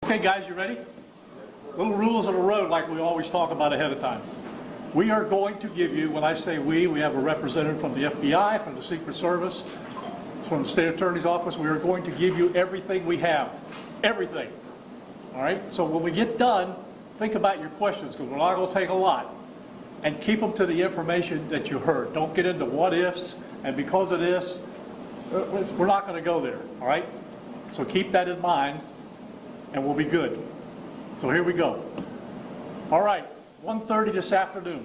Okay, guys, you ready? Little rules of the road like we always talk about ahead of time. We are going to give you, when I say we have a representative from the FBI, from the Secret Service, from the State Attorney's Office. We are going to give you everything we have. Everything. All right? So when we get done, think about your questions, because we're not going to take a lot. And keep them to the information that you heard. Don't get into what ifs, and because of this, we're not going to go there. All right? So keep that in mind, and we'll be good. So here we go. All right, 1:30 this afternoon.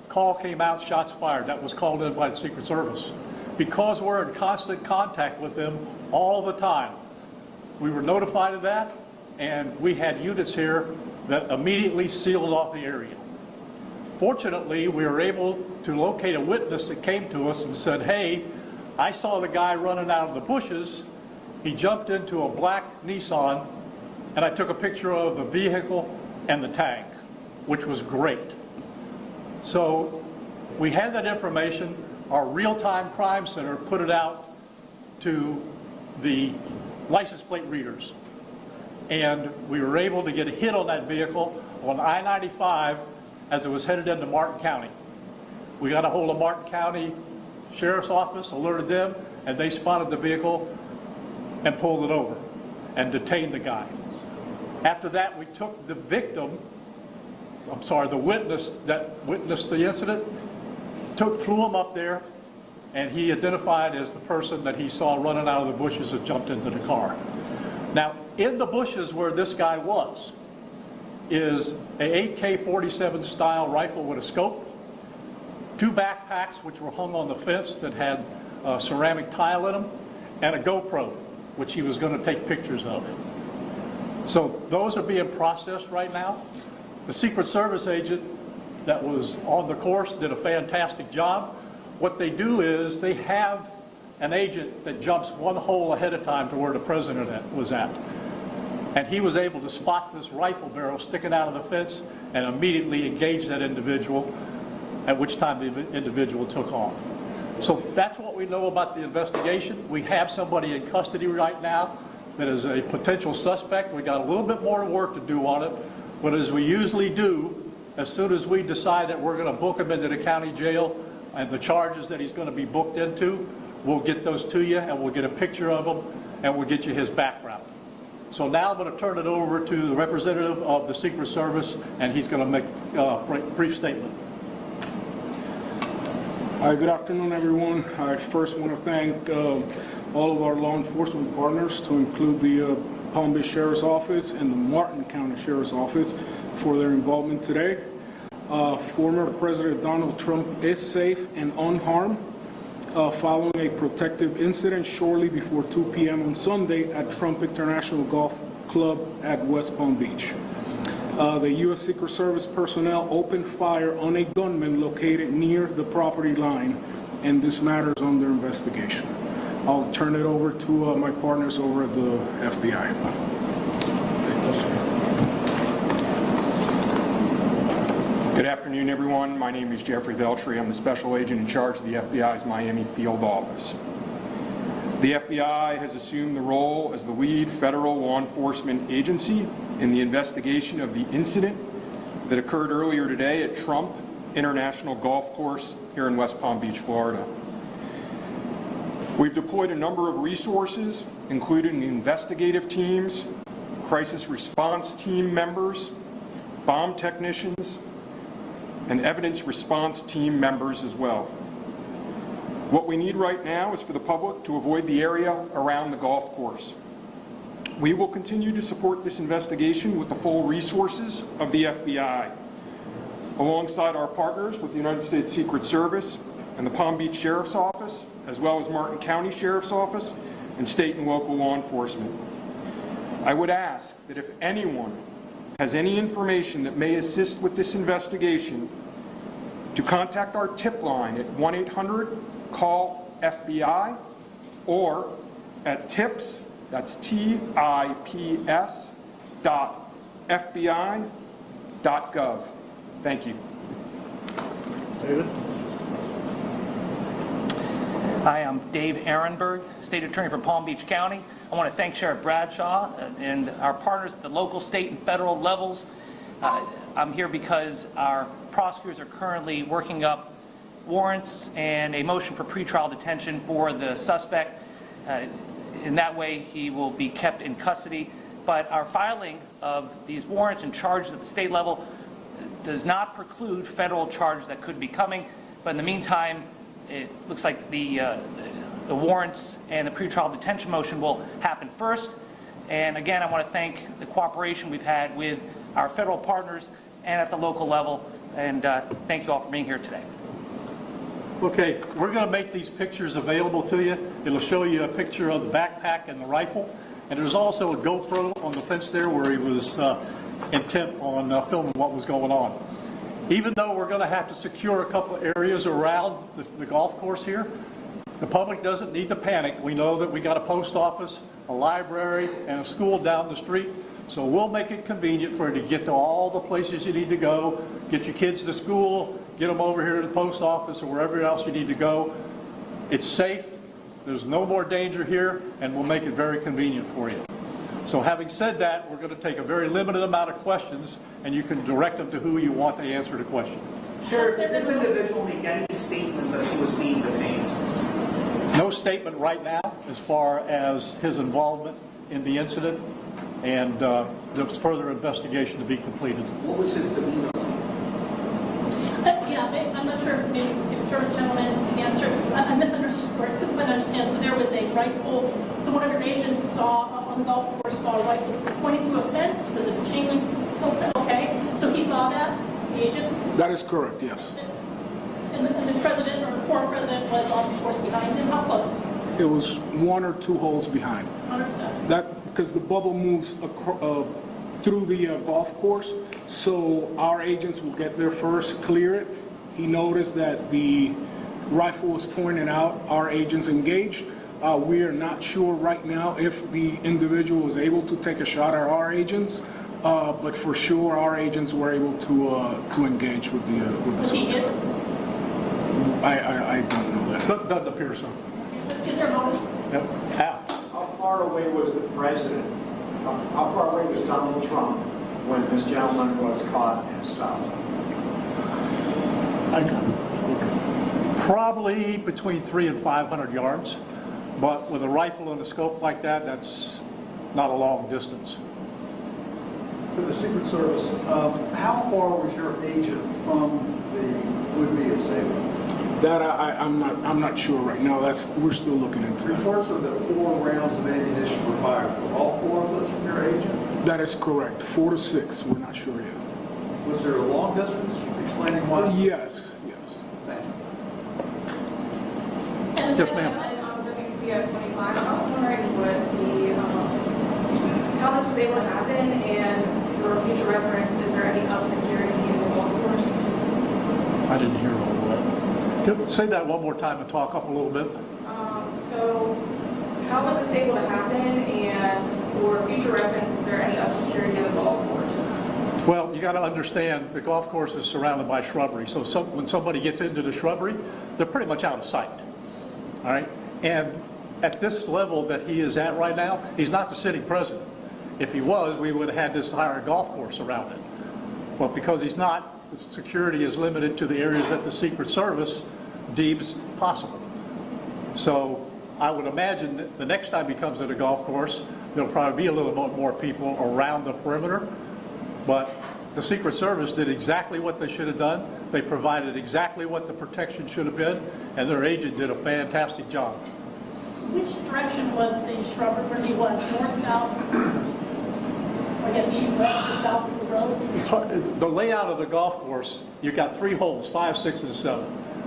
Call came out, shots fired. That was called in by the Secret Service. Because we're in constant contact with them all the time, we were notified of that, and we had units here that immediately sealed off the area. Fortunately, we were able to locate a witness that came to us and said, hey, I saw the guy running out of the bushes. He jumped into a black Nissan, and I took a picture of the vehicle and the tag, which was great. So we had that information. Our real-time crime center put it out to the license plate readers. And we were able to get a hit on that vehicle on I-95 as it was headed into Martin County. We got a hold of Martin County Sheriff's Office, alerted them, and they spotted the vehicle and pulled it over and detained the guy. After that, we took the the witness that witnessed the incident, flew him up there, and he identified as the person that he saw running out of the bushes and jumped into the car. Now, in the bushes where this guy was is a AK-47 style rifle with a scope, 2 backpacks which were hung on the fence that had ceramic tile in them, and a GoPro, which he was going to take pictures of. So those are being processed right now. The Secret Service agent that was on the course did a fantastic job. What they do is they have an agent that jumps one hole ahead of time to where the president was at. And he was able to spot this rifle barrel sticking out of the fence and immediately engage that individual, at which time the individual took off. So that's what we know about the investigation. We have somebody in custody right now that is a potential suspect. We got a little bit more work to do on it, but as we usually do, as soon as we decide that we're going to book him into the county jail and the charges that he's going to be booked into, we'll get those to you and we'll get a picture of him and we'll get you his background. So now I'm going to turn it over to the representative of the Secret Service, and he's going to make a brief statement. Hi, good afternoon, everyone. I first want to thank all of our law enforcement partners, to include the Palm Beach Sheriff's Office and the Martin County Sheriff's Office, for their involvement today. Former President Donald Trump is safe and unharmed following a protective incident shortly before 2 p.m. on Sunday at Trump International Golf Club at West Palm Beach. The U.S. Secret Service personnel opened fire on a gunman located near the property line, and this matter is under investigation. I'll turn it over to my partners over at the FBI. Good afternoon, everyone. My name is Jeffrey Veltri. I'm the special agent in charge of the FBI's Miami field office. The FBI has assumed the role as the lead federal law enforcement agency in the investigation of the incident that occurred earlier today at Trump International Golf Course here in West Palm Beach, Florida. We've deployed a number of resources, including investigative teams, crisis response team members, bomb technicians, and evidence response team members as well. What we need right now is for the public to avoid the area around the golf course. We will continue to support this investigation with the full resources of the FBI, alongside our partners with the United States Secret Service and the Palm Beach Sheriff's Office, as well as Martin County Sheriff's Office and state and local law enforcement. I would ask that if anyone has any information that may assist with this investigation, to contact our tip line at 1-800-CALL-FBI or at tips, that's TIPS, FBI.gov. Thank you. David? Hi, I'm Dave Ehrenberg, State Attorney for Palm Beach County. I want to thank Sheriff Bradshaw and our partners at the local, state, and federal levels. I'm here because our prosecutors are currently working up warrants and a motion for pretrial detention for the suspect. In that way, he will be kept in custody. But our filing of these warrants and charges at the state level does not preclude federal charges that could be coming. But in the meantime, it looks like the warrants and the pretrial detention motion will happen first. And again, I want to thank the cooperation we've had with our federal partners and at the local level. And thank you all for being here today. Okay, we're going to make these pictures available to you. It'll show you a picture of the backpack and the rifle. And there's also a GoPro on the fence there where he was intent on filming what was going on. Even though we're going to have to secure a couple of areas around the golf course here, the public doesn't need to panic. We know that we got a post office, a library, and a school down the street. So we'll make it convenient for you to get to all the places you need to go, get your kids to school, get them over here to the post office or wherever else you need to go. It's safe. There's no more danger here, and we'll make it very convenient for you. So having said that, we're going to take a very limited amount of questions, and you can direct them to who you want to answer the question. Sure, did this individual make any statements as he was being detained? No statement right now as far as his involvement in the incident, and there's further investigation to be completed. What was his demeanor like? Yeah, I'm not sure if maybe the Secret Service gentleman can answer. I misunderstood, or couldn't quite understand. So there was a rifle, so one of your agents saw, on the golf course, saw a rifle pointing to a fence. Was it a chain link? Okay, so he saw that, the agent? That is correct, yes. And the president, or the former president, was on the course behind him. How close? It was 1 or 2 holes behind. Understood. That, because the bubble moves through the golf course, so our agents will get there first, clear it. He noticed that the rifle was pointed out. Our agents engaged. We are not sure right now if the individual was able to take a shot at our agents, but for sure our agents were able to engage with the Was he hit? I don't know that. Doesn't appear so. Is there a motive? Yep. Al? How far away was the president? How far away was Donald Trump when this gentleman was caught and stopped? Probably between 300 and 500 yards, but with a rifle and a scope like that, that's not a long distance. For the Secret Service, how far was your agent from the would-be assailant? That I'm not sure right now. We're still looking into it. Reports of that 4 rounds of ammunition were fired. Were all 4 of those from your agent? That is correct. 4 to 6. We're not sure yet. Was there a long distance? Explaining why? Yes. Thank you. Yes, ma'am. I'm living via 25. I was wondering what how this was able to happen, and for future reference, is there any up security in the golf course? I didn't hear all of that. Say that one more time and talk up a little bit. So how was this able to happen, and for future reference, is there any up security in the golf course? Well, you got to understand the golf course is surrounded by shrubbery. So when somebody gets into the shrubbery, they're pretty much out of sight. All right? And at this level that he is at right now, he's not the sitting president. If he was, we would have had this entire golf course around it. But because he's not, the security is limited to the areas that the Secret Service deems possible. So I would imagine that the next time he comes to the golf course, there'll probably be a little bit more people around the perimeter. But the Secret Service did exactly what they should have done. They provided exactly what the protection should have been, and their agent did a fantastic job. Which direction was the shrubbery where he was? North, south? I guess east, west, or south of the road? It's hard, the layout of the golf course, you've got 3 holes, 5, 6, and 7.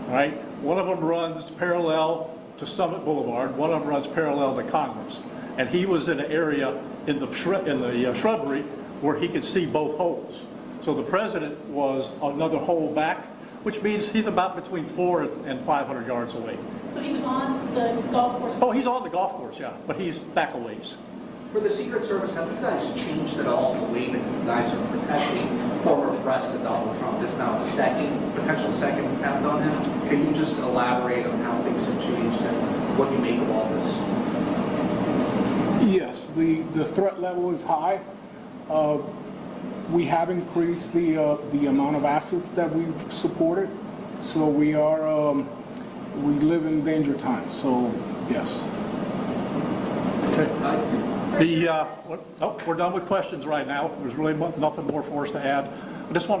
All right? One of them runs parallel to Summit Boulevard. One of them runs parallel to Congress. And he was in an area in the shrubbery where he could see both holes. So the president was another hole back, which means he's about between 400 and 500 yards away. So he was on the golf course? Oh, he's on the golf course, yeah, but he's back a ways. For the Secret Service, have you guys changed at all the way that you guys are protecting former President Donald Trump? This now potential second attempt on him. Can you just elaborate on how things have changed and what you make of all this? Yes, the threat level is high. We have increased the amount of assets that we've supported, so we live in danger times, so yes. We're done with questions right now. There's really nothing more for us to add. I just want to